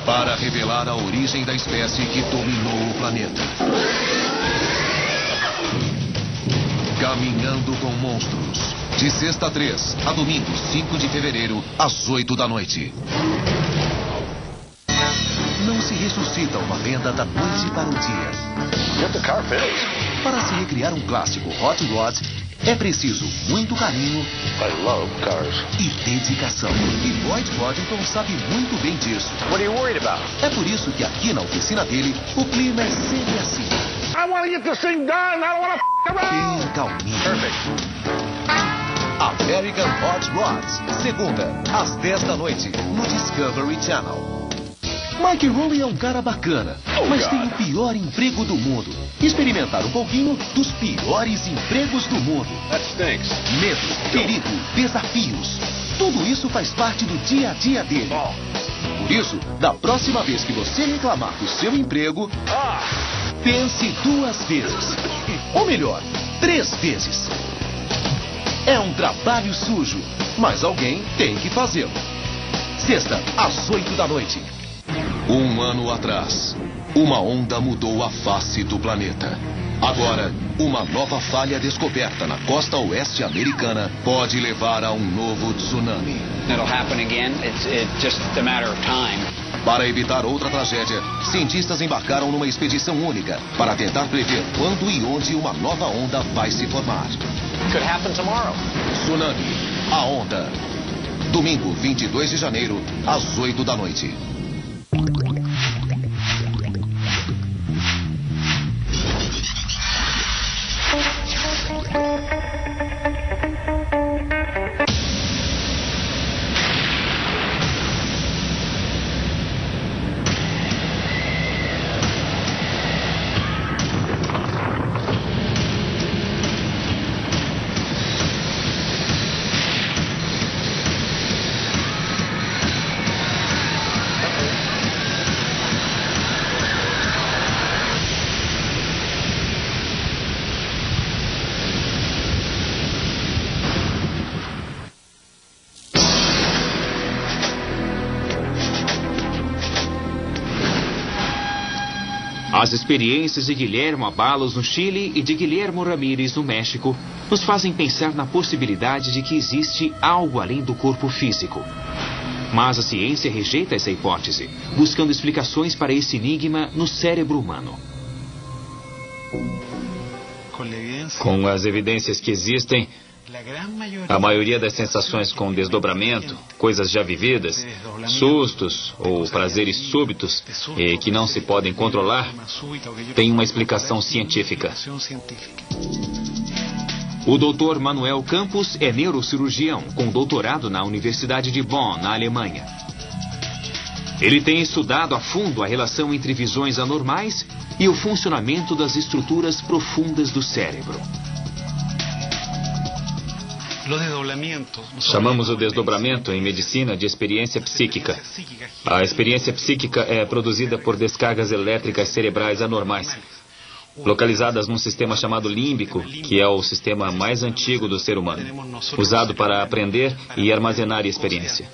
para revelar a origem da espécie que dominou o planeta. Caminhando com Monstros. De sexta a 3, a domingo, 5 de fevereiro, às 8 da noite. Não se ressuscita uma lenda da noite para o dia. Para se recriar um clássico Hot Rod, é preciso muito carinho e dedicação. E Lloyd Boddington sabe muito bem disso. É por isso que aqui na oficina dele, o clima é sempre assim. Bem calminho. American Hot Rods, segunda, às 10 da noite, no Discovery Channel. Mike Rowe é um cara bacana, mas tem o pior emprego do mundo. Experimentar um pouquinho dos piores empregos do mundo. Medo, perigo, desafios. Tudo isso faz parte do dia a dia dele. Por isso, da próxima vez que você reclamar do seu emprego, pense 2 vezes. Ou melhor, 3 vezes. É um trabalho sujo, mas alguém tem que fazê-lo. Sexta, às 8 da noite. 1 ano atrás, uma onda mudou a face do planeta. Agora, uma nova falha descoberta na costa oeste americana pode levar a um novo tsunami. It'll happen again. It's just a matter of time. Para evitar outra tragédia, cientistas embarcaram numa expedição única para tentar prever quando e onde uma nova onda vai se formar. Could happen tomorrow. Tsunami, a onda. Domingo, 22 de janeiro, às 8 da noite. As experiências de Guilhermo Abalos no Chile e de Guilhermo Ramírez no México nos fazem pensar na possibilidade de que existe algo além do corpo físico. Mas a ciência rejeita essa hipótese, buscando explicações para esse enigma no cérebro humano. Com as evidências que existem, A maioria das sensações com desdobramento, coisas já vividas, sustos ou prazeres súbitos que não se podem controlar, tem uma explicação científica. O Dr. Manuel Campos é neurocirurgião com doutorado na Universidade de Bonn, na Alemanha. Ele tem estudado a fundo a relação entre visões anormais e o funcionamento das estruturas profundas do cérebro. Chamamos o desdobramento em medicina de experiência psíquica. A experiência psíquica é produzida por descargas elétricas cerebrais anormais, localizadas num sistema chamado límbico, que é o sistema mais antigo do ser humano, usado para aprender e armazenar experiência.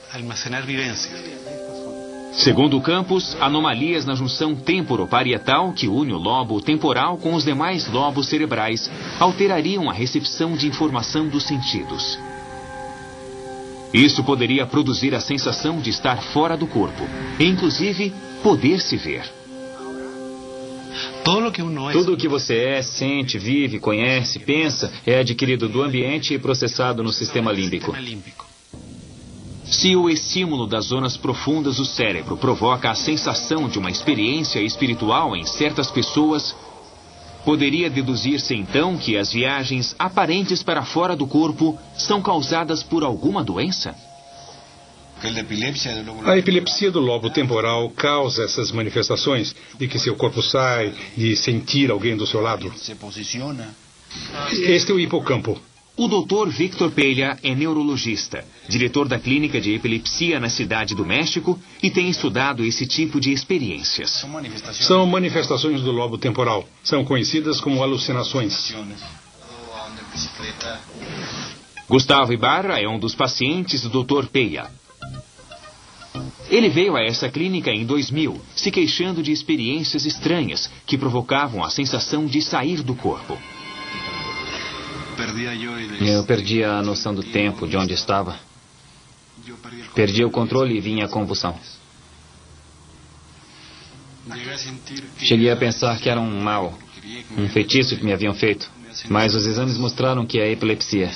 Segundo Campos, anomalias na junção temporoparietal, que une o lobo temporal com os demais lobos cerebrais, alterariam a recepção de informação dos sentidos. Isso poderia produzir a sensação de estar fora do corpo, e inclusive poder se ver. Tudo o que você é, sente, vive, conhece, pensa, é adquirido do ambiente e processado no sistema límbico. Se o estímulo das zonas profundas do cérebro provoca a sensação de uma experiência espiritual em certas pessoas, poderia deduzir-se então que as viagens aparentes para fora do corpo são causadas por alguma doença? A epilepsia do lobo temporal causa essas manifestações de que seu corpo sai, de sentir alguém do seu lado. Este é o hipocampo. O Dr. Victor Pelha é neurologista, diretor da clínica de epilepsia na Cidade do México e tem estudado esse tipo de experiências. São manifestações do lobo temporal. São conhecidas como alucinações. Gustavo Ibarra é um dos pacientes do Dr. Pelha. Ele veio a essa clínica em 2000, se queixando de experiências estranhas que provocavam a sensação de sair do corpo. Eu perdi a noção do tempo, de onde estava. Perdi o controle e vinha a convulsão. Cheguei a pensar que era um mal, um feitiço que me haviam feito, mas os exames mostraram que é epilepsia.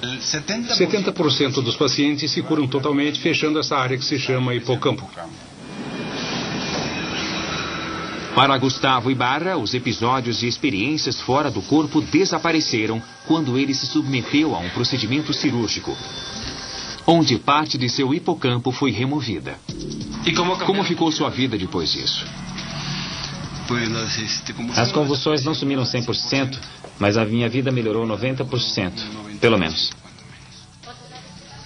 70% dos pacientes se curam totalmente fechando essa área que se chama hipocampo. Para Gustavo Ibarra, os episódios de experiências fora do corpo desapareceram quando ele se submeteu a um procedimento cirúrgico, onde parte de seu hipocampo foi removida. Como ficou sua vida depois disso? As convulsões não sumiram 100%, mas a minha vida melhorou 90%, pelo menos.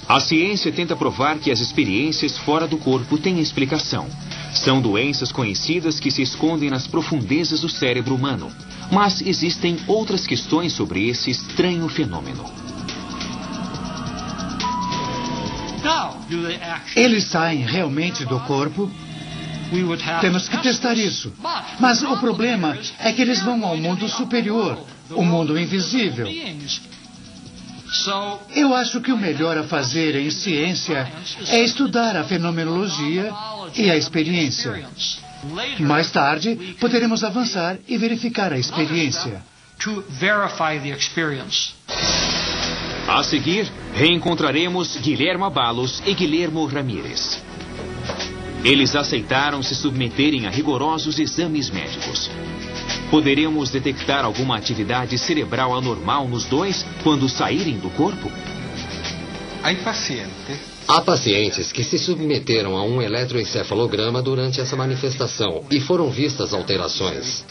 A ciência tenta provar que as experiências fora do corpo têm explicação. São doenças conhecidas que se escondem nas profundezas do cérebro humano. Mas existem outras questões sobre esse estranho fenômeno. Eles saem realmente do corpo? Temos que testar isso. Mas o problema é que eles vão ao mundo superior, o mundo invisível. Eu acho que o melhor a fazer em ciência é estudar a fenomenologia e a experiência. Mais tarde, poderemos avançar e verificar a experiência. A seguir, reencontraremos Guilherme Abalos e Guilhermo Ramírez. Eles aceitaram se submeterem a rigorosos exames médicos. Poderemos detectar alguma atividade cerebral anormal nos dois quando saírem do corpo? Há pacientes que se submeteram a um eletroencefalograma durante essa manifestação e foram vistas alterações.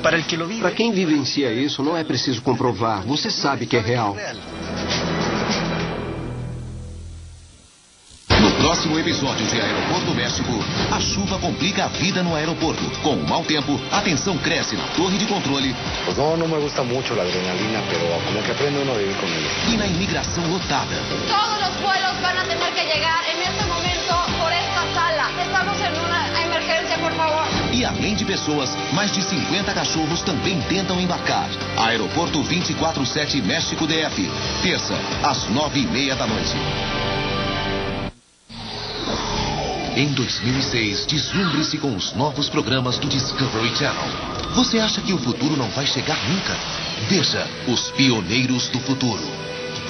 Para quem vivencia isso, não é preciso comprovar. Você sabe que é real. No próximo episódio de Aeroporto México, a chuva complica a vida no aeroporto. Com o mau tempo, a tensão cresce na torre de controle. No me gusta mucho la adrenalina, pero como que aprende uno a vivir con ella. E na imigração lotada. Todos los vuelos van a tener que llegar en este momento por esta sala. Estamos en una emergencia, por favor. E além de pessoas, mais de 50 cachorros também tentam embarcar. Aeroporto 24/7 México DF. Terça, às 9:30 da noite. Em 2006, deslumbre-se com os novos programas do Discovery Channel. Você acha que o futuro não vai chegar nunca? Veja Os Pioneiros do Futuro.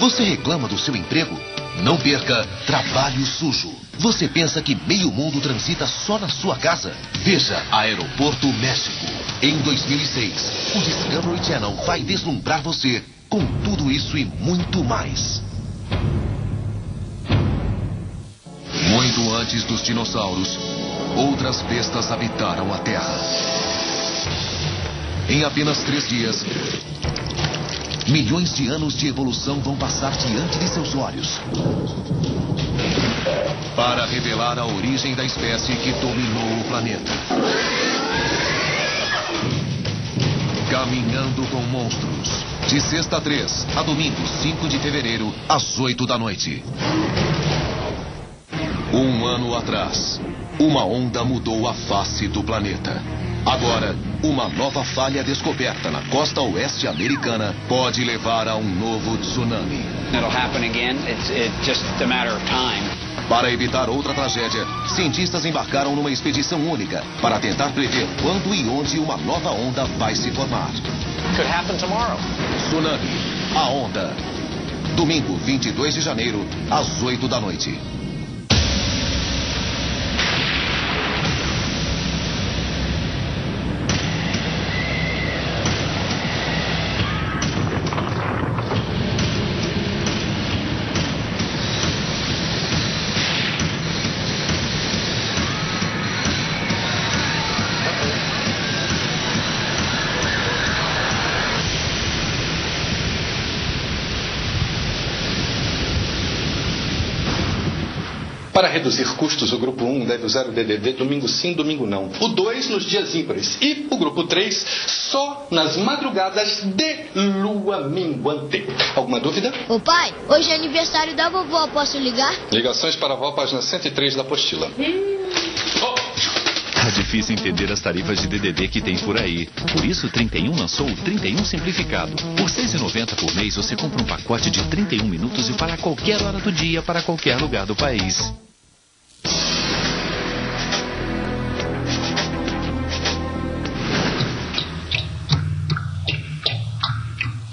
Você reclama do seu emprego? Não perca Trabalho Sujo. Você pensa que meio mundo transita só na sua casa? Veja Aeroporto México. Em 2006, o Discovery Channel vai deslumbrar você com tudo isso e muito mais. Muito antes dos dinossauros, outras bestas habitaram a Terra. Em apenas 3 dias, milhões de anos de evolução vão passar diante de seus olhos. Para revelar a origem da espécie que dominou o planeta. Caminhando com Monstros. De sexta a 3, a domingo, 5 de fevereiro, às 8 da noite. Um ano atrás, uma onda mudou a face do planeta. Agora, uma nova falha descoberta na costa oeste americana pode levar a um novo tsunami. It'll happen again. It's just a matter of time. Para evitar outra tragédia, cientistas embarcaram numa expedição única para tentar prever quando e onde uma nova onda vai se formar. Could happen tomorrow. Tsunami, a onda. Domingo, 22 de janeiro, às 8 da noite. Para reduzir custos, o grupo 1 deve usar o DDD domingo sim, domingo não. O 2 nos dias ímpares. E o grupo 3 só nas madrugadas de lua minguante. Alguma dúvida? Ô pai, hoje é aniversário da vovó, posso ligar? Ligações para a avó, página 103 da apostila. Tá difícil entender as tarifas de DDD que tem por aí. Por isso, o 31 lançou o 31 Simplificado. Por R$ 6,90 por mês, você compra um pacote de 31 minutos e fala a qualquer hora do dia para qualquer lugar do país.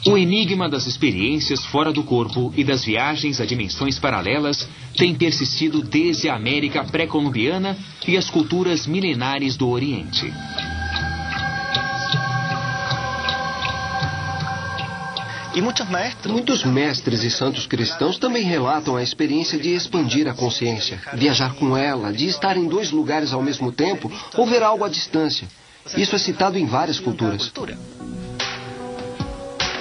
O enigma das experiências fora do corpo e das viagens a dimensões paralelas tem persistido desde a América pré-colombiana e as culturas milenares do Oriente. Muitos mestres e santos cristãos também relatam a experiência de expandir a consciência, viajar com ela, de estar em 2 lugares ao mesmo tempo ou ver algo à distância. Isso é citado em várias culturas.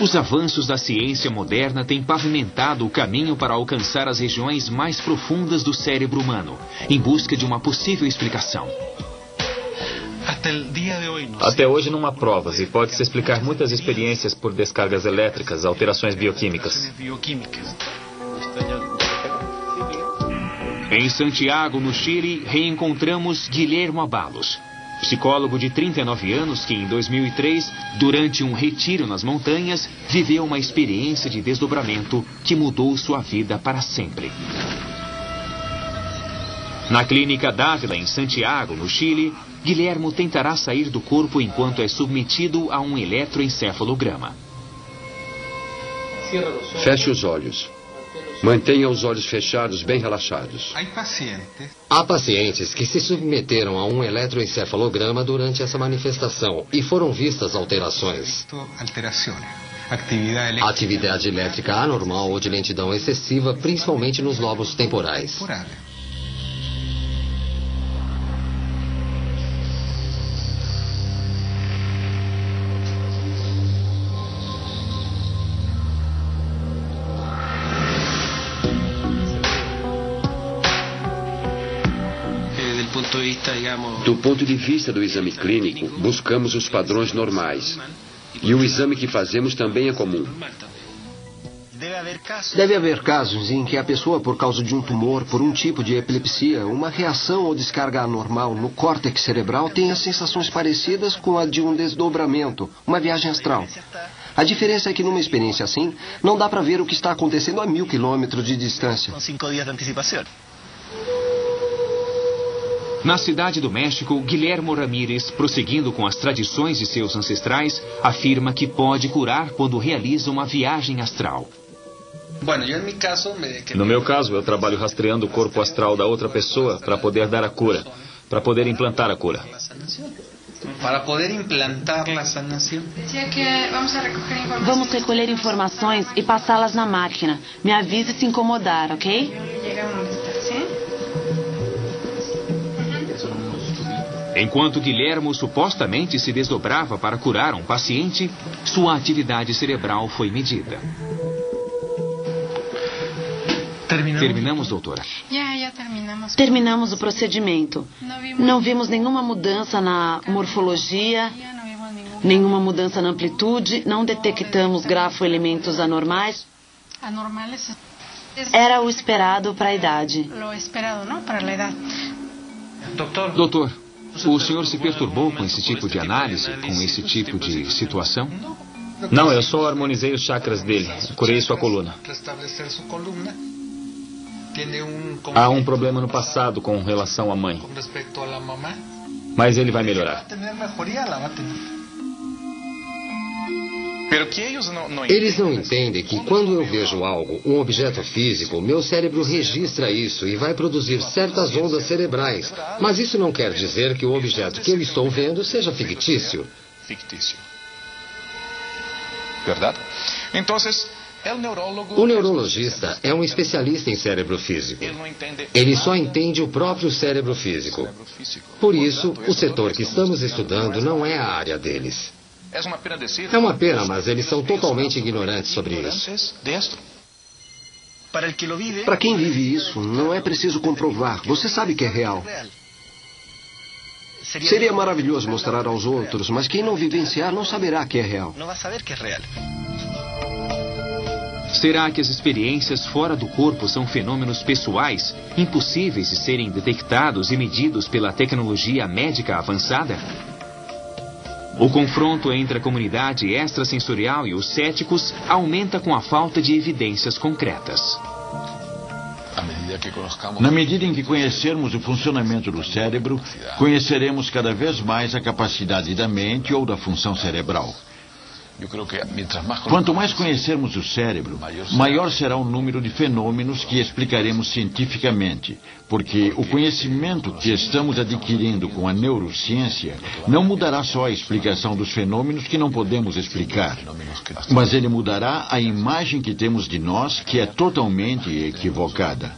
Os avanços da ciência moderna têm pavimentado o caminho para alcançar as regiões mais profundas do cérebro humano, em busca de uma possível explicação. Até hoje não há provas e pode-se explicar muitas experiências por descargas elétricas, alterações bioquímicas. Em Santiago, no Chile, reencontramos Guilhermo Abalos, psicólogo de 39 anos que, em 2003, durante um retiro nas montanhas, viveu uma experiência de desdobramento que mudou sua vida para sempre. Na clínica Dávila, em Santiago, no Chile, Guilhermo tentará sair do corpo enquanto é submetido a um eletroencefalograma. Feche os olhos. Mantenha os olhos fechados, bem relaxados. Há pacientes que se submeteram a um eletroencefalograma durante essa manifestação e foram vistas alterações. Atividade elétrica anormal ou de lentidão excessiva, principalmente nos lobos temporais. Do ponto de vista do exame clínico, buscamos os padrões normais. E o exame que fazemos também é comum. Deve haver casos em que a pessoa, por causa de um tumor, por um tipo de epilepsia, uma reação ou descarga anormal no córtex cerebral, tenha sensações parecidas com a de um desdobramento, uma viagem astral. A diferença é que numa experiência assim, não dá para ver o que está acontecendo a 1000 quilômetros de distância. Na cidade do México, Guilhermo Ramírez, prosseguindo com as tradições de seus ancestrais, afirma que pode curar quando realiza uma viagem astral. No meu caso, eu trabalho rastreando o corpo astral da outra pessoa para poder dar a cura, para poder implantar a cura. Para poder implantar a sanação. Vamos recolher informações e passá-las na máquina. Me avise se incomodar, ok? Enquanto Guilhermo supostamente se desdobrava para curar um paciente, sua atividade cerebral foi medida. Terminamos, doutora? Já terminamos. Terminamos o procedimento. Não vimos nenhuma mudança na morfologia, nenhuma mudança na amplitude, não detectamos grafoelementos anormais. Era o esperado para a idade. Doutor, o senhor se perturbou com esse tipo de análise, com esse tipo de situação? Não, eu só harmonizei os chakras dele, curei sua coluna. Há um problema no passado com relação à mãe. Mas ele vai melhorar. Eles não entendem que quando eu vejo algo, um objeto físico, meu cérebro registra isso e vai produzir certas ondas cerebrais. Mas isso não quer dizer que o objeto que eu estou vendo seja fictício. Verdade? Então, o neurologista é um especialista em cérebro físico. Ele só entende o próprio cérebro físico. Por isso, o setor que estamos estudando não é a área deles. É uma pena, mas eles são totalmente ignorantes sobre isso. Para quem vive isso, não é preciso comprovar. Você sabe que é real. Seria maravilhoso mostrar aos outros, mas quem não vivenciar não saberá que é real. Será que as experiências fora do corpo são fenômenos pessoais, impossíveis de serem detectados e medidos pela tecnologia médica avançada? O confronto entre a comunidade extrasensorial e os céticos aumenta com a falta de evidências concretas. Na medida em que conhecermos o funcionamento do cérebro, conheceremos cada vez mais a capacidade da mente ou da função cerebral. Quanto mais conhecermos o cérebro, maior será o número de fenômenos que explicaremos cientificamente, porque o conhecimento que estamos adquirindo com a neurociência não mudará só a explicação dos fenômenos que não podemos explicar, mas ele mudará a imagem que temos de nós, que é totalmente equivocada.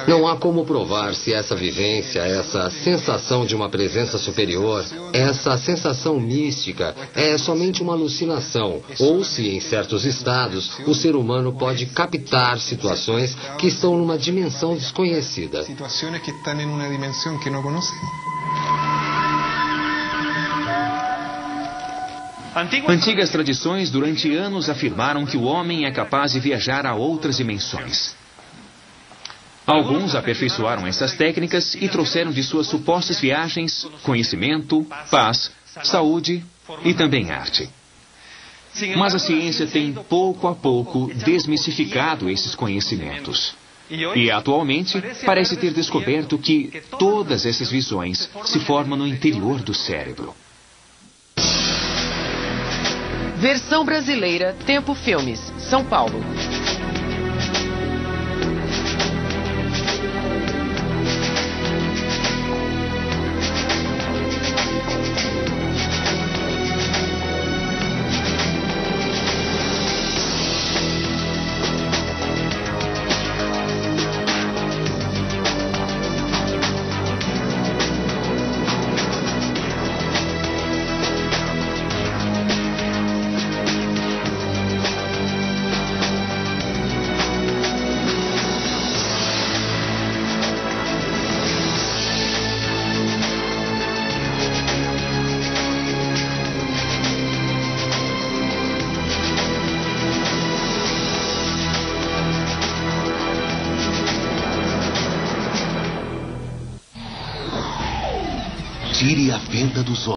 Não há como provar se essa vivência, essa sensação de uma presença superior, essa sensação mística é somente uma alucinação, ou se, em certos estados, o ser humano pode captar situações que estão numa dimensão desconhecida. Antigas tradições durante anos afirmaram que o homem é capaz de viajar a outras dimensões. Alguns aperfeiçoaram essas técnicas e trouxeram de suas supostas viagens conhecimento, paz, saúde e também arte. Mas a ciência tem pouco a pouco desmistificado esses conhecimentos. E atualmente parece ter descoberto que todas essas visões se formam no interior do cérebro. Versão brasileira, Tempo Filmes, São Paulo. Tire a venda dos olhos.